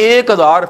1000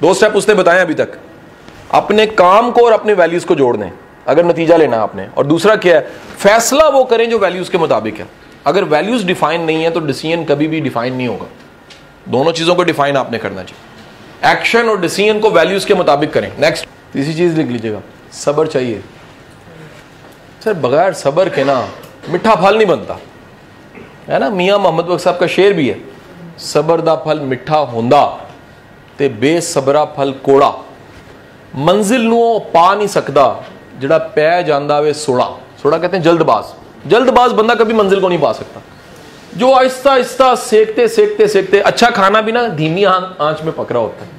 2 step उसने बताए अभी तक, अपने काम को और अपने वैल्यूज को जोड़ दें अगर नतीजा लेना आपने, और दूसरा क्या है, फैसला वो करें जो वैल्यूज के मुताबिक है। अगर वैल्यूज डिफाइन नहीं है तो डिसीजन कभी भी डिफाइन नहीं होगा। दोनों चीजों को डिफाइन आपने करना चाहिए, एक्शन और डिसीजन को वैल्यूज के मुताबिक करें। नेक्स्ट तीसरी चीज लिख लीजिएगा, सब्र चाहिए। सर बगैर सब्र के ना मीठा फल नहीं बनता है ना, मियां मोहम्मद बख्श साहब का शेर भी है, सबर दा फल मिठा होंदा ते बेसबरा फल कोड़ा, मंजिल नू पा नहीं सकता जिहड़ा पै जांदा वे सोड़ा। सोड़ा कहते हैं जल्दबाज, जल्दबाज बंदा कभी मंजिल को नहीं पा सकता। जो आहिस्ता आहिस्ता सेकते सेकते सेकते, अच्छा खाना भी ना धीमी आंच में पक रहा होता है।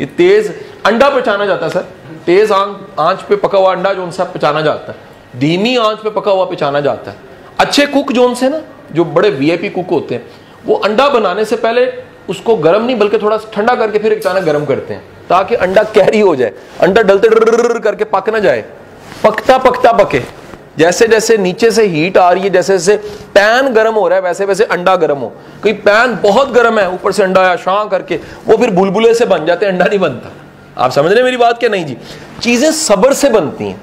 ये तेज अंडा पचाना जाता है सर, तेज आंच पे पका हुआ अंडा जो उनसे पचाना जाता है, धीमी आंच पे पका हुआ पचाना जाता है। अच्छे कुक जो उनसे ना, जो बड़े वीआईपी कुक होते हैं, वो अंडा बनाने से पहले उसको गर्म नहीं बल्कि थोड़ा ठंडा करके फिर अचानक गर्म करते हैं ताकि अंडा कैरी हो जाए, अंडा डलते डर करके पक ना जाए, पकता पकता पके। जैसे जैसे नीचे से हीट आ रही है, जैसे जैसे पैन गर्म हो रहा है, वैसे वैसे अंडा गर्म हो। कोई पैन बहुत गर्म है, ऊपर से अंडा आया शां करके, वो फिर बुलबुले से बन जाते हैं, अंडा नहीं बनता। आप समझ रहे हैं मेरी बात क्या? नहीं जी, चीजें सब्र से बनती हैं।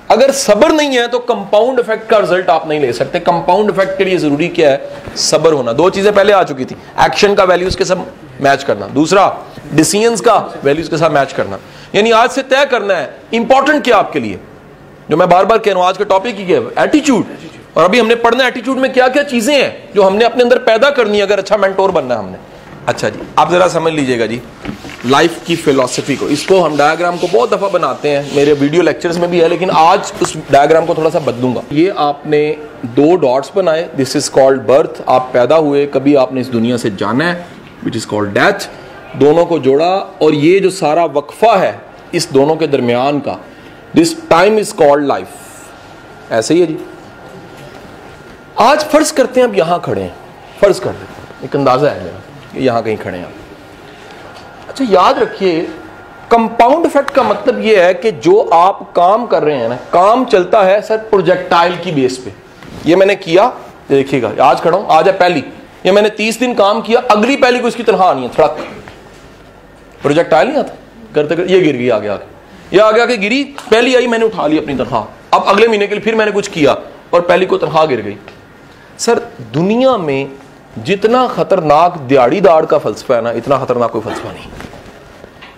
अगर सब्र नहीं है तो कंपाउंड इफेक्ट का रिजल्ट आप नहीं ले सकते। कंपाउंड इफेक्ट के लिए जरूरी क्या है? सब्र होना। 2 चीजें पहले आ चुकी थी, एक्शन का वैल्यूज के साथ मैच करना, दूसरा डिसीजंस का वैल्यूज के साथ मैच करना। यानी आज से तय करना है इंपॉर्टेंट क्या आपके लिए, जो मैं बार बार कह रहा हूं, आज का टॉपिक ही क्या है? एटीट्यूड। और अभी हमने पढ़ना है एटीट्यूड में क्या क्या चीजें हैं जो हमने अपने अंदर पैदा करनी है अगर अच्छा मेंटोर बनना है हमने। अच्छा जी, आप जरा समझ लीजिएगा जी लाइफ की फिलॉसफी को। इसको हम डायग्राम को बहुत दफा बनाते हैं, मेरे वीडियो लेक्चर्स में भी है, लेकिन आज उस डायग्राम को थोड़ा सा बदलूंगा। ये आपने 2 डॉट्स बनाए, दिस इज कॉल्ड बर्थ, आप पैदा हुए, कभी आपने इस दुनिया से जाना है, विच इज कॉल्ड डेथ। दोनों को जोड़ा और ये जो सारा वक्फा है इस दोनों के दरमियान का, this time is called life. ऐसे ही है जी। आज फर्ज करते हैं अब यहां खड़े हैं, फर्ज कर लेते हैं, एक अंदाजा है मेरा कि यहां कहीं खड़े हैं। अच्छा याद रखिए, कंपाउंड इफेक्ट का मतलब यह है कि जो आप काम कर रहे हैं ना, काम चलता है सर प्रोजेक्टाइल की बेस पे। ये मैंने किया, देखिएगा आज खड़ा हूं, आज है पहली, ये मैंने 30 दिन काम किया, अगली पहली को इसकी तनख्वाह नहीं है, थोड़ा प्रोजेक्टाइल नहीं आता, करते करते ये गिर गई आगे आगे, ये आगे आगे गिरी, पहली आई मैंने उठा ली अपनी तनख्वाह, अब अगले महीने के लिए फिर मैंने कुछ किया और पहली को तनख्वाह गिर गई। सर दुनिया में जितना खतरनाक दिहाड़ीदार का फलसफा है ना, इतना खतरनाक कोई फलसफा नहीं,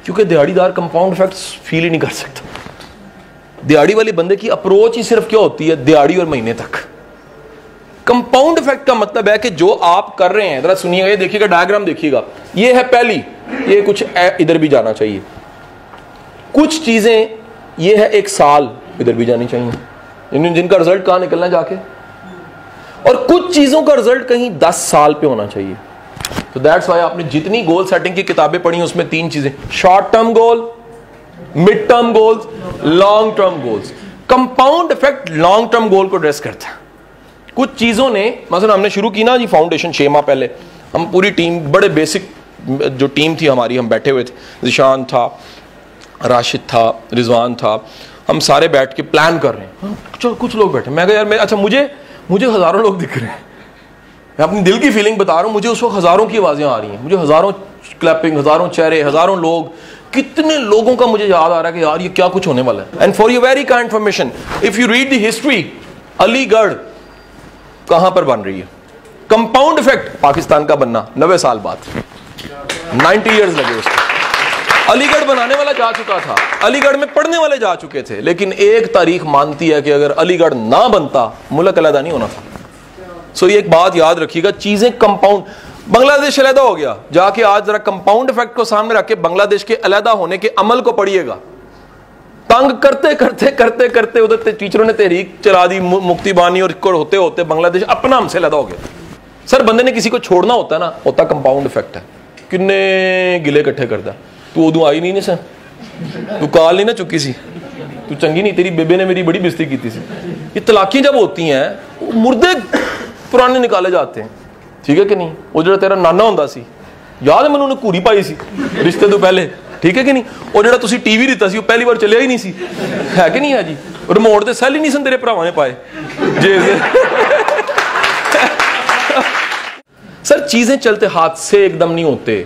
क्योंकि दिहाड़ीदार कंपाउंड इफेक्ट्स फील ही नहीं कर सकता। दिहाड़ी वाले बंदे की अप्रोच ही सिर्फ क्या होती है, दिहाड़ी और महीने तक। कंपाउंड इफेक्ट का मतलब है कि जो आप कर रहे हैं, जरा सुनिएगा, ये देखिएगा डायग्राम देखिएगा, ये है पहली, ये कुछ इधर भी जाना चाहिए, कुछ चीजें ये है 1 साल इधर भी जानी चाहिए, जिनका रिजल्ट कहां निकलना जाके, और कुछ चीजों का रिजल्ट कहीं 10 साल पे होना चाहिए। तो दैट्स व्हाई आपने जितनी गोल सेटिंग की किताबें पढ़ी उसमें 3 चीजें, short term goal, mid term goals, long term goals. Compound effect long term goal को एड्रेस करता है। कुछ चीजों ने, मतलब हमने शुरू की ना जी फाउंडेशन 6 माह पहले, हम पूरी टीम, बड़े बेसिक जो टीम थी हमारी, हम बैठे हुए थे, जिशान था, राशिद था, रिजवान था, हम सारे बैठ के प्लान कर रहे हैं। चलो कुछ लोग बैठे, मैं कहा यार अच्छा मुझे हजारों लोग दिख रहे हैं, मैं अपनी दिल की फीलिंग बता रहा हूं, मुझे उस वक्त हजारों की आवाजें आ रही हैं, मुझे हजारों क्लैपिंग, हजारों चेहरे, हजारों लोग, कितने लोगों का मुझे याद आ रहा है कि यार ये क्या कुछ होने वाला है। And for you very kind information, if you read the history, Aligarh कहां पर बन रही है? कंपाउंड इफेक्ट पाकिस्तान का बनना 90 साल बाद, 90 ईयर्स लगे उसको। अलीगढ़ बनाने वाला जा चुका था, अलीगढ़ में पढ़ने वाले जा चुके थे, लेकिन एक तारीख मानती है कि अगर अलीगढ़ ना बनता मुल्क अलहदा नहीं होना था। सो ये एक बात याद रखिएगा, चीजें कंपाउंड, बांग्लादेश अलहदा हो गया, जाके आज जरा कंपाउंड इफेक्ट को सामने रख के बांग्लादेश के अलहदा होने के अमल को पढ़िएगा। तंग करते करते करते करते उधर टीचरों ने तहरीक चला दी, मुक्ति बानी, और होते होते बांग्लादेश अपना हमसे अलहदा हो गया। सर बंदे ने किसी को छोड़ना होता है ना, होता कंपाउंड इफेक्ट है, किन्ने गिले इकट्ठे करता। तू उदू आई नहीं सर, तू काल नहीं ना चुकी सी, तू चंगी नहीं, तेरी बेबे ने मेरी बड़ी बेइज्जती की थी। ये तलाकी जब होती हैं, मुर्दे पुराने निकाले जाते हैं, ठीक है कि नहीं? वो जो तेरा नाना होंदा सी, याद है मैंने घूरी पाई सी रिश्ते तो पहले, ठीक है कि नहीं? और जो तुसी टीवी दिता सी, पहली बार चलिया ही नहीं सी, है कि नहीं है जी? रिमोट दे सैल ही नहीं सन तेरे भरावां ने पाए जे सर चीजें चलते हाथ से एकदम नहीं होते,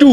2,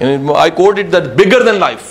I quote it that bigger than life.